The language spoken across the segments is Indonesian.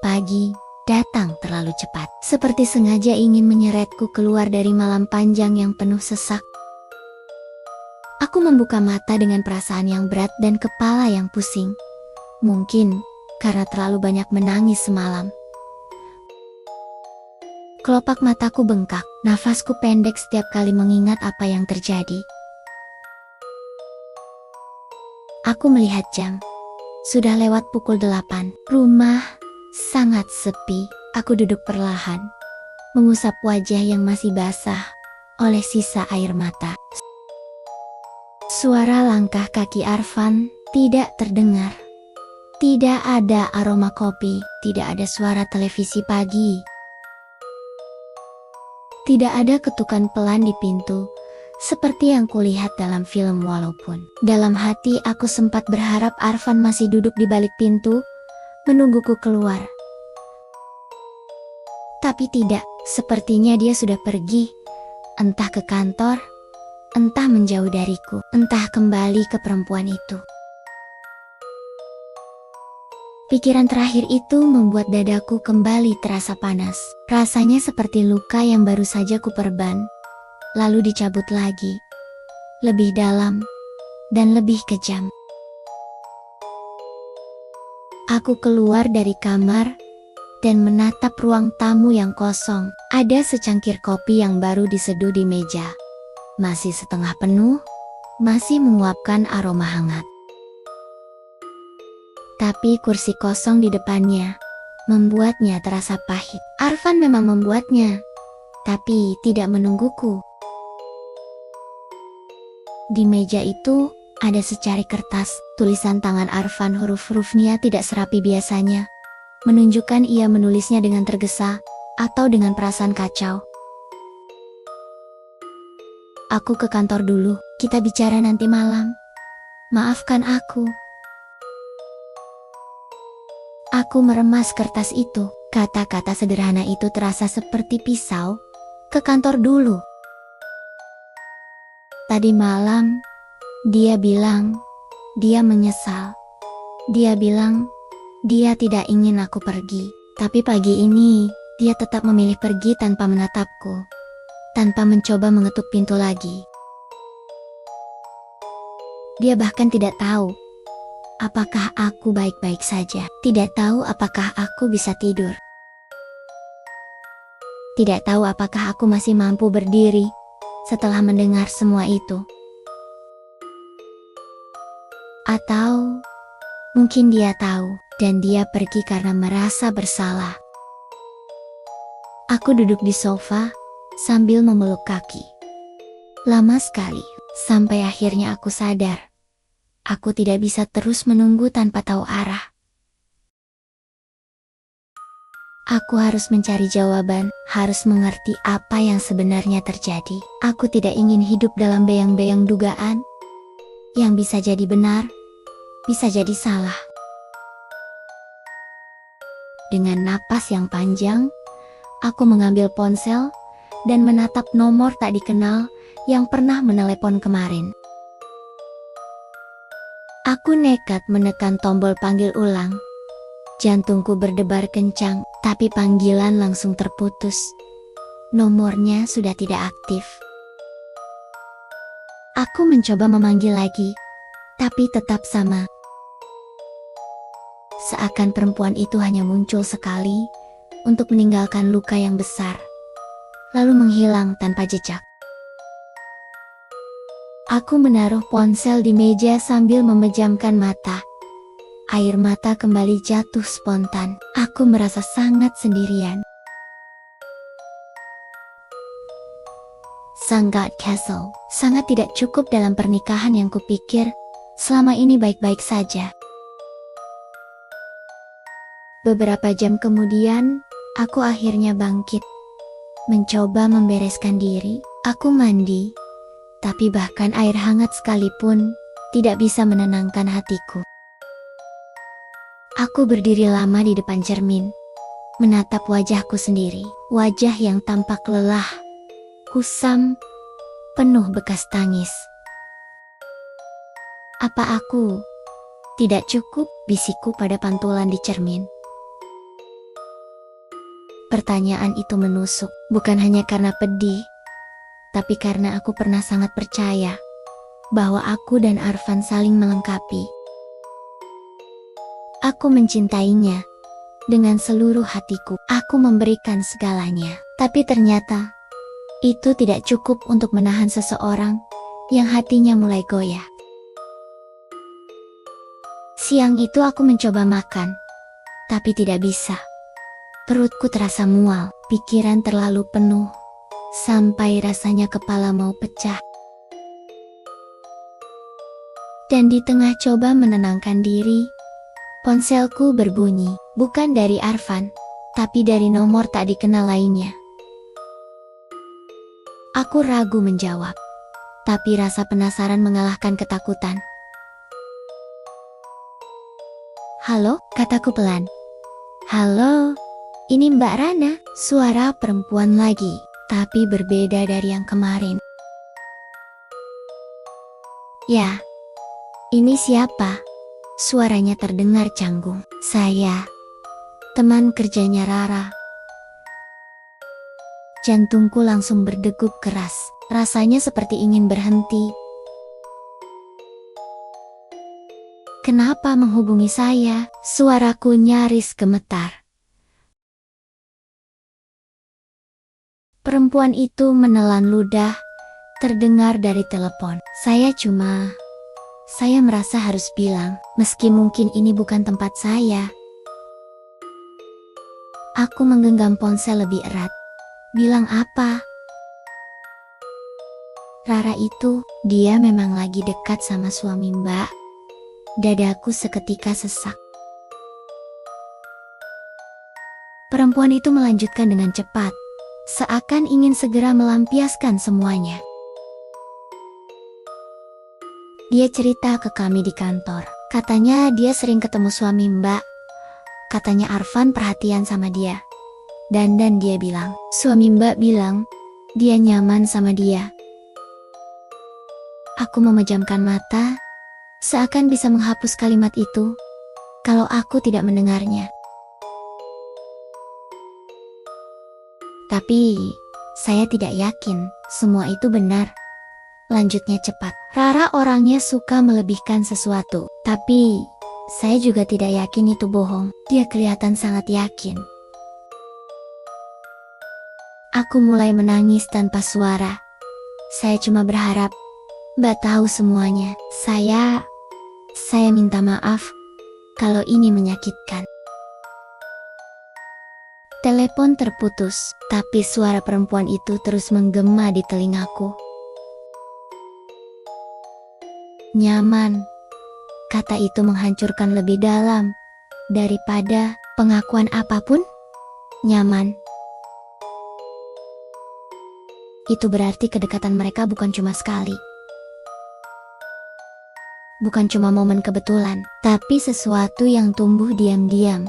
Pagi datang terlalu cepat, seperti sengaja ingin menyeretku keluar dari malam panjang yang penuh sesak. Aku membuka mata dengan perasaan yang berat dan kepala yang pusing. Mungkin karena terlalu banyak menangis semalam. Kelopak mataku bengkak, nafasku pendek setiap kali mengingat apa yang terjadi. Aku melihat jam. Sudah lewat pukul 8. Rumah sangat sepi. Aku duduk perlahan, mengusap wajah yang masih basah oleh sisa air mata. Suara langkah kaki Arfan tidak terdengar. Tidak ada aroma kopi, tidak ada suara televisi pagi. Tidak ada ketukan pelan di pintu, seperti yang kulihat dalam film walaupun. Dalam hati aku sempat berharap Arfan masih duduk di balik pintu, menungguku keluar. Tapi tidak, sepertinya dia sudah pergi, entah ke kantor, entah menjauh dariku, entah kembali ke perempuan itu. Pikiran terakhir itu membuat dadaku kembali terasa panas. Rasanya seperti luka yang baru saja kuperban, lalu dicabut lagi, lebih dalam, dan lebih kejam. Aku keluar dari kamar dan menatap ruang tamu yang kosong. Ada secangkir kopi yang baru diseduh di meja. Masih setengah penuh, masih menguapkan aroma hangat. Tapi kursi kosong di depannya membuatnya terasa pahit. Arfan memang membuatnya, tapi tidak menungguku. Di meja itu ada secari kertas, tulisan tangan Arfan, huruf-hurufnya tidak serapi biasanya, menunjukkan ia menulisnya dengan tergesa atau dengan perasaan kacau. Aku ke kantor dulu, kita bicara nanti malam. Maafkan aku. Aku meremas kertas itu, kata-kata sederhana itu terasa seperti pisau. Ke kantor dulu. Tadi malam, dia bilang, dia menyesal. Dia bilang, dia tidak ingin aku pergi. Tapi pagi ini, dia tetap memilih pergi tanpa menatapku, tanpa mencoba mengetuk pintu lagi. Dia bahkan tidak tahu apakah aku baik-baik saja. Tidak tahu apakah aku bisa tidur. Tidak tahu apakah aku masih mampu berdiri setelah mendengar semua itu. Atau mungkin dia tahu dan dia pergi karena merasa bersalah. Aku duduk di sofa sambil memeluk kaki. Lama sekali, sampai akhirnya aku sadar. Aku tidak bisa terus menunggu tanpa tahu arah. Aku harus mencari jawaban, harus mengerti apa yang sebenarnya terjadi. Aku tidak ingin hidup dalam bayang-bayang dugaan, yang bisa jadi benar, bisa jadi salah. Dengan napas yang panjang, aku mengambil ponsel dan menatap nomor tak dikenal yang pernah menelepon kemarin. Aku nekat menekan tombol panggil ulang. Jantungku berdebar kencang, tapi panggilan langsung terputus. Nomornya sudah tidak aktif. Aku mencoba memanggil lagi, tapi tetap sama. Seakan perempuan itu hanya muncul sekali untuk meninggalkan luka yang besar, lalu menghilang tanpa jejak. Aku menaruh ponsel di meja sambil memejamkan mata. Air mata kembali jatuh spontan. Aku merasa sangat sendirian. Sang God Castle sangat tidak cukup dalam pernikahan yang kupikir selama ini baik-baik saja. Beberapa jam kemudian, aku akhirnya bangkit. Mencoba membereskan diri, aku mandi. Tapi bahkan air hangat sekalipun tidak bisa menenangkan hatiku. Aku berdiri lama di depan cermin, menatap wajahku sendiri. Wajah yang tampak lelah, kusam, penuh bekas tangis. Apa aku tidak cukup? Bisikku pada pantulan di cermin. Pertanyaan itu menusuk, bukan hanya karena pedih, tapi karena aku pernah sangat percaya bahwa aku dan Arfan saling melengkapi. Aku mencintainya dengan seluruh hatiku. Aku memberikan segalanya. Tapi ternyata itu tidak cukup untuk menahan seseorang yang hatinya mulai goyah. Siang itu aku mencoba makan, tapi tidak bisa. Perutku terasa mual, pikiran terlalu penuh, sampai rasanya kepala mau pecah. Dan di tengah coba menenangkan diri, ponselku berbunyi, bukan dari Arfan, tapi dari nomor tak dikenal lainnya. Aku ragu menjawab, tapi rasa penasaran mengalahkan ketakutan. "Halo," kataku pelan. "Halo, ini Mbak Rana." Suara perempuan lagi, tapi berbeda dari yang kemarin. "Ya, ini siapa?" Suaranya terdengar canggung. "Saya, teman kerjanya Rara." Jantungku langsung berdegup keras, rasanya seperti ingin berhenti. "Kenapa menghubungi saya?" Suaraku nyaris gemetar. Perempuan itu menelan ludah, terdengar dari telepon. Saya merasa harus bilang, meski mungkin ini bukan tempat saya." Aku menggenggam ponsel lebih erat. "Bilang apa?" "Rara itu, dia memang lagi dekat sama suami Mbak." Dadaku seketika sesak. Perempuan itu melanjutkan dengan cepat, seakan ingin segera melampiaskan semuanya. "Dia cerita ke kami di kantor. Katanya dia sering ketemu suami Mbak. Katanya Arfan perhatian sama dia. Dan dia bilang, suami Mbak bilang, dia nyaman sama dia." Aku memejamkan mata, seakan bisa menghapus kalimat itu, kalau aku tidak mendengarnya. "Tapi, saya tidak yakin semua itu benar." Lanjutnya cepat. "Rara orangnya suka melebihkan sesuatu. Tapi, saya juga tidak yakin itu bohong. Dia kelihatan sangat yakin." Aku mulai menangis tanpa suara. Saya cuma berharap Mbak tahu semuanya. Saya minta maaf kalau ini menyakitkan. Telepon terputus, tapi suara perempuan itu terus menggema di telingaku. "Nyaman." Kata itu menghancurkan lebih dalam daripada pengakuan apapun. Nyaman. Itu berarti kedekatan mereka bukan cuma sekali. Bukan cuma momen kebetulan, tapi sesuatu yang tumbuh diam-diam.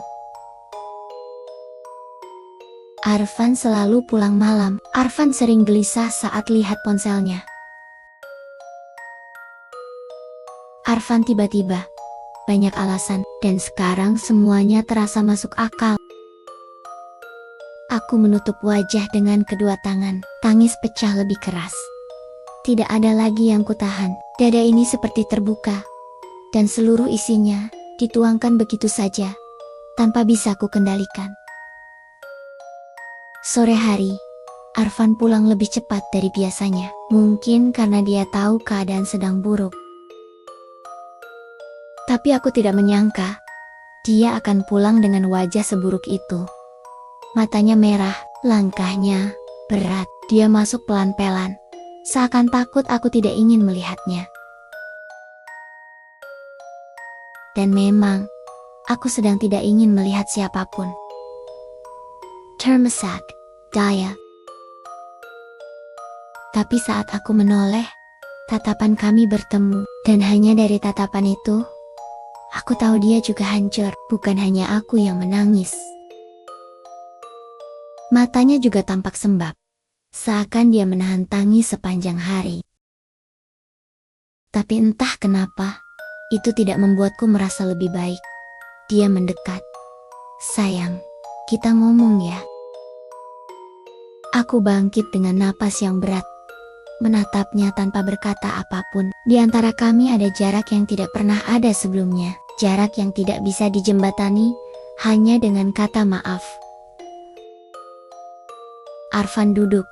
Arfan selalu pulang malam. Arfan sering gelisah saat lihat ponselnya. Arfan tiba-tiba banyak alasan, dan sekarang semuanya terasa masuk akal. Aku menutup wajah dengan kedua tangan. Tangis pecah lebih keras. Tidak ada lagi yang kutahan. Dada ini seperti terbuka, dan seluruh isinya dituangkan begitu saja, tanpa bisa ku kendalikan. Sore hari, Arfan pulang lebih cepat dari biasanya. Mungkin karena dia tahu keadaan sedang buruk. Tapi aku tidak menyangka dia akan pulang dengan wajah seburuk itu. Matanya merah, langkahnya berat. Dia masuk pelan-pelan, seakan takut aku tidak ingin melihatnya. Dan memang, aku sedang tidak ingin melihat siapapun. Termesak, Daya. Tapi saat aku menoleh, tatapan kami bertemu, dan hanya dari tatapan itu, aku tahu dia juga hancur, bukan hanya aku yang menangis. Matanya juga tampak sembab, seakan dia menahan tangis sepanjang hari. Tapi entah kenapa, itu tidak membuatku merasa lebih baik. Dia mendekat. "Sayang, kita ngomong ya." Aku bangkit dengan napas yang berat, menatapnya tanpa berkata apapun. Di antara kami ada jarak yang tidak pernah ada sebelumnya, jarak yang tidak bisa dijembatani hanya dengan kata maaf. Arfan duduk.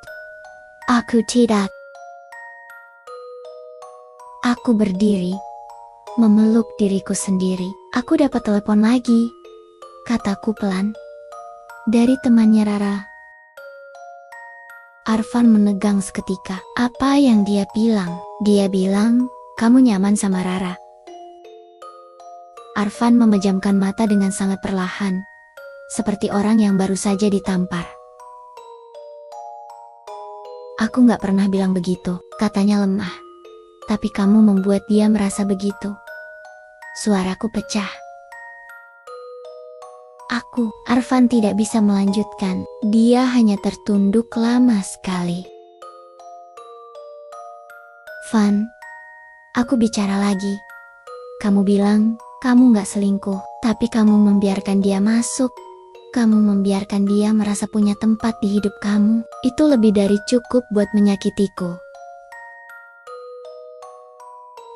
Aku tidak. Aku berdiri, memeluk diriku sendiri. Aku dapat telepon lagi, kataku pelan, dari temannya Rara. Arfan menegang seketika. Apa yang dia bilang? Dia bilang, kamu nyaman sama Rara. Arfan memejamkan mata dengan sangat perlahan, seperti orang yang baru saja ditampar. Aku gak pernah bilang begitu, katanya lemah. Tapi kamu membuat dia merasa begitu. Suaraku pecah. Arfan tidak bisa melanjutkan. Dia hanya tertunduk lama sekali. Van, aku bicara lagi. Kamu bilang, kamu gak selingkuh. Tapi kamu membiarkan dia masuk. Kamu membiarkan dia merasa punya tempat di hidup kamu. Itu lebih dari cukup buat menyakitiku.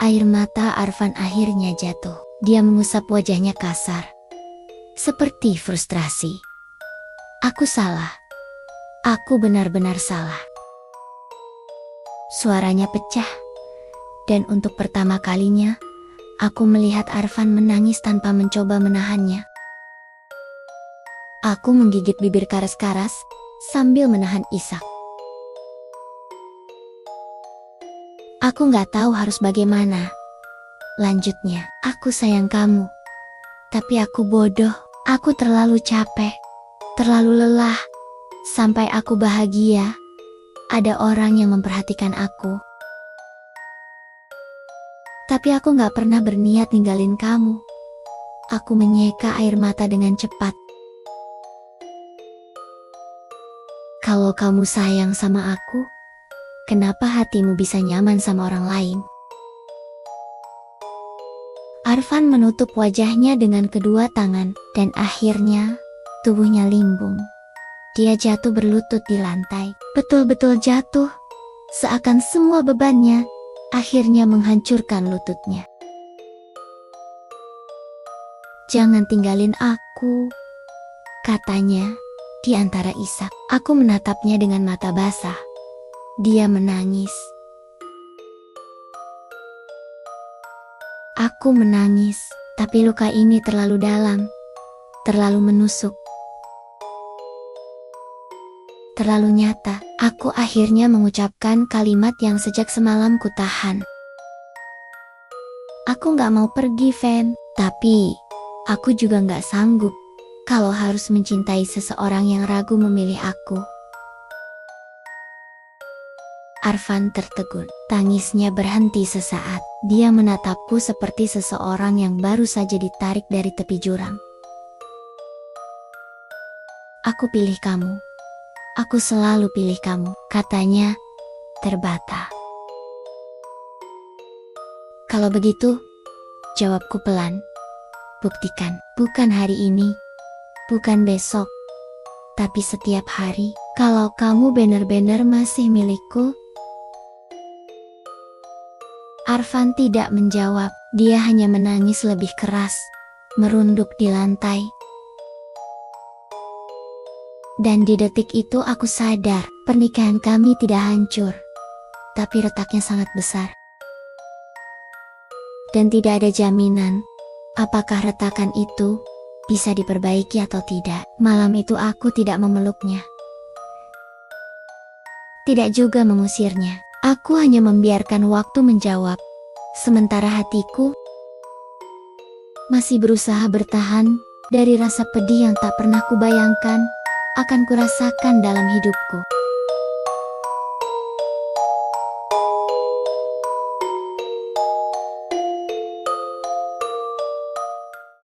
Air mata Arfan akhirnya jatuh. Dia mengusap wajahnya kasar, seperti frustrasi. Aku salah. Aku benar-benar salah. Suaranya pecah, dan untuk pertama kalinya, aku melihat Arfan menangis tanpa mencoba menahannya. Aku menggigit bibir karas-karas, sambil menahan isak. Aku gak tahu harus bagaimana. Lanjutnya, aku sayang kamu. Tapi aku bodoh, aku terlalu capek, terlalu lelah. Sampai aku bahagia, ada orang yang memperhatikan aku. Tapi aku gak pernah berniat ninggalin kamu. Aku menyeka air mata dengan cepat. Kalau kamu sayang sama aku, kenapa hatimu bisa nyaman sama orang lain? Arfan menutup wajahnya dengan kedua tangan, dan akhirnya, tubuhnya limbung. Dia jatuh berlutut di lantai, betul-betul jatuh, seakan semua bebannya, akhirnya menghancurkan lututnya. Jangan tinggalin aku, katanya, di antara isak. Aku menatapnya dengan mata basah. Dia menangis. Aku menangis, tapi luka ini terlalu dalam, terlalu menusuk, terlalu nyata. Aku akhirnya mengucapkan kalimat yang sejak semalam ku tahan. Aku gak mau pergi, Van, tapi aku juga gak sanggup kalau harus mencintai seseorang yang ragu memilih aku. Arfan tertegun. Tangisnya berhenti sesaat. Dia menatapku seperti seseorang yang baru saja ditarik dari tepi jurang. Aku pilih kamu. Aku selalu pilih kamu, katanya, terbata. Kalau begitu, jawabku pelan. Buktikan, bukan hari ini, bukan besok, tapi setiap hari. Kalau kamu benar-benar masih milikku. Arfan tidak menjawab, dia hanya menangis lebih keras, merunduk di lantai. Dan di detik itu aku sadar, pernikahan kami tidak hancur, tapi retaknya sangat besar. Dan tidak ada jaminan, apakah retakan itu bisa diperbaiki atau tidak. Malam itu aku tidak memeluknya, tidak juga mengusirnya. Aku hanya membiarkan waktu menjawab, sementara hatiku masih berusaha bertahan dari rasa pedih yang tak pernah kubayangkan akan kurasakan dalam hidupku.